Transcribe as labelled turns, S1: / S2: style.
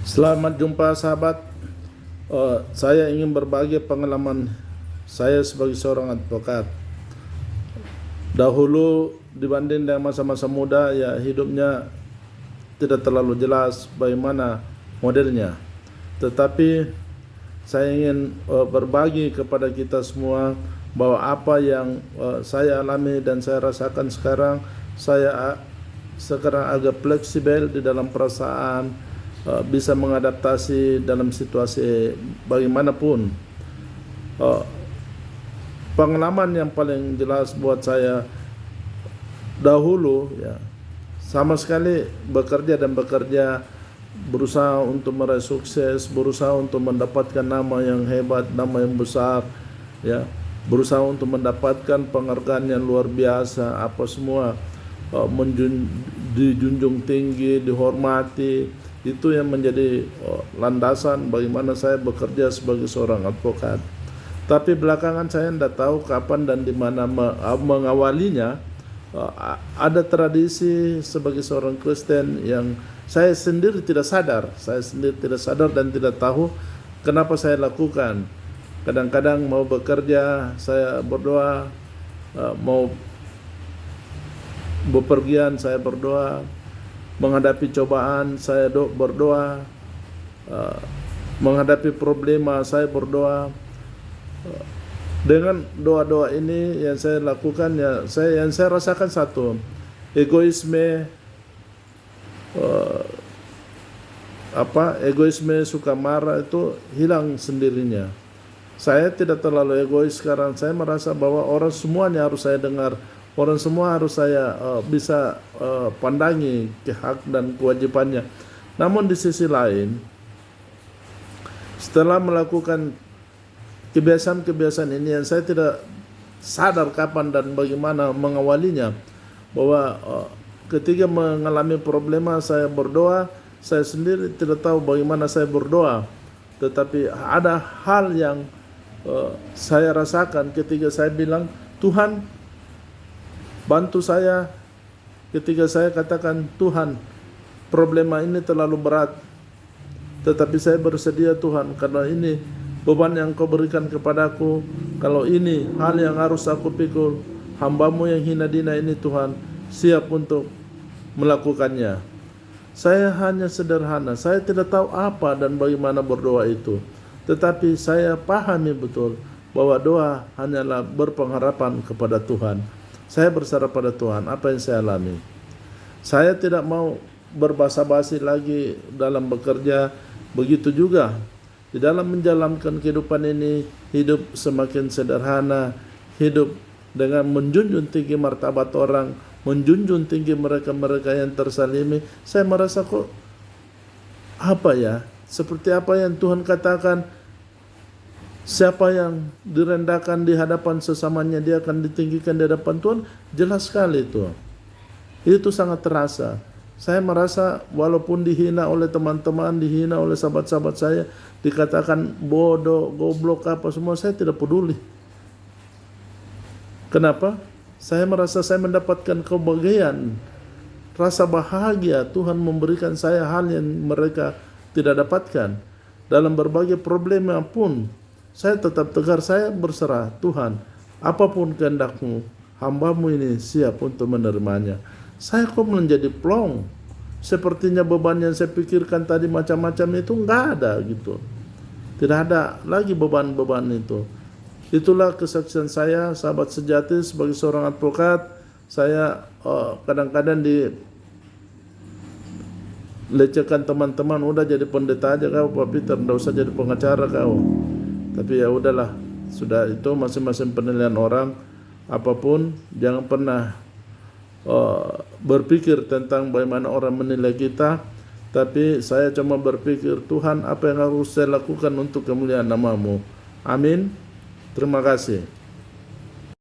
S1: Selamat jumpa sahabat. Saya ingin berbagi pengalaman saya sebagai seorang advokat. Dahulu dibanding dengan masa-masa muda, ya hidupnya tidak terlalu jelas bagaimana modelnya. Tetapi saya ingin berbagi kepada kita semua bahwa apa yang saya alami dan saya rasakan sekarang, saya sekarang agak fleksibel di dalam perasaan, bisa mengadaptasi dalam situasi bagaimanapun. Pengalaman yang paling jelas buat saya dahulu, ya, sama sekali bekerja, berusaha untuk meraih sukses, berusaha untuk mendapatkan nama yang hebat, nama yang besar, ya, berusaha untuk mendapatkan penghargaan yang luar biasa, apa semua dijunjung tinggi, dihormati. Itu yang menjadi landasan bagaimana saya bekerja sebagai seorang advokat. Tapi belakangan saya tidak tahu kapan dan di mana mengawalinya. Ada tradisi sebagai seorang Kristen yang saya sendiri tidak sadar dan tidak tahu kenapa saya lakukan. Kadang-kadang mau bekerja saya berdoa, mau bepergian saya berdoa, menghadapi cobaan saya berdoa, menghadapi problema saya berdoa. Dengan doa-doa ini yang saya lakukan, yang saya rasakan satu, egoisme, egoisme, suka marah itu hilang sendirinya. Saya tidak terlalu egois sekarang. Saya merasa bahwa orang semuanya harus saya dengar, orang semua harus saya bisa pandangi hak dan kewajibannya. Namun di sisi lain, setelah melakukan kebiasaan-kebiasaan ini yang saya tidak sadar kapan dan bagaimana mengawalinya, bahwa ketika mengalami problema saya berdoa, saya sendiri tidak tahu bagaimana saya berdoa. Tetapi ada hal yang saya rasakan ketika saya bilang, Tuhan bantu saya. Ketika saya katakan, Tuhan problema ini terlalu berat, tetapi saya bersedia Tuhan, karena ini beban yang kau berikan kepadaku. Kalau ini hal yang harus aku pikul, hambamu yang hina dina ini Tuhan siap untuk melakukannya. Saya hanya sederhana, saya tidak tahu apa dan bagaimana berdoa itu. Tetapi saya pahami betul bahwa doa hanyalah berpengharapan kepada Tuhan. Saya berserah pada Tuhan apa yang saya alami. Saya tidak mau berbasa-basi lagi dalam bekerja. Begitu juga di dalam menjalankan kehidupan ini, hidup semakin sederhana, hidup dengan menjunjung tinggi martabat orang, menjunjung tinggi mereka-mereka yang tersalimi. Saya merasa kok seperti apa yang Tuhan katakan, siapa yang direndahkan di hadapan sesamanya, dia akan ditinggikan di hadapan Tuhan. Jelas sekali itu. Itu sangat terasa. Saya merasa walaupun dihina oleh teman-teman, dihina oleh sahabat-sahabat saya, dikatakan bodoh, goblok, apa semua, saya tidak peduli. Kenapa? Saya merasa saya mendapatkan kebahagiaan, rasa bahagia. Tuhan memberikan saya hal yang mereka tidak dapatkan. Dalam berbagai problema pun saya tetap tegar, saya berserah, Tuhan apapun kehendakmu, hambamu ini siap untuk menerimanya. Saya kok menjadi plong. Sepertinya beban yang saya pikirkan tadi macam-macam itu enggak ada gitu. Tidak ada lagi beban-beban itu. Itulah kesaksian saya, sahabat sejati, sebagai seorang advokat. Saya kadang-kadang dilecehkan teman-teman, udah jadi pendeta aja kau Pak Peter, enggak usah jadi pengacara kau. Tapi ya udahlah, sudah itu masing-masing penilaian orang. Apapun, jangan pernah berpikir tentang bagaimana orang menilai kita, tapi saya cuma berpikir, Tuhan apa yang harus saya lakukan untuk kemuliaan namamu. Amin. Terima kasih.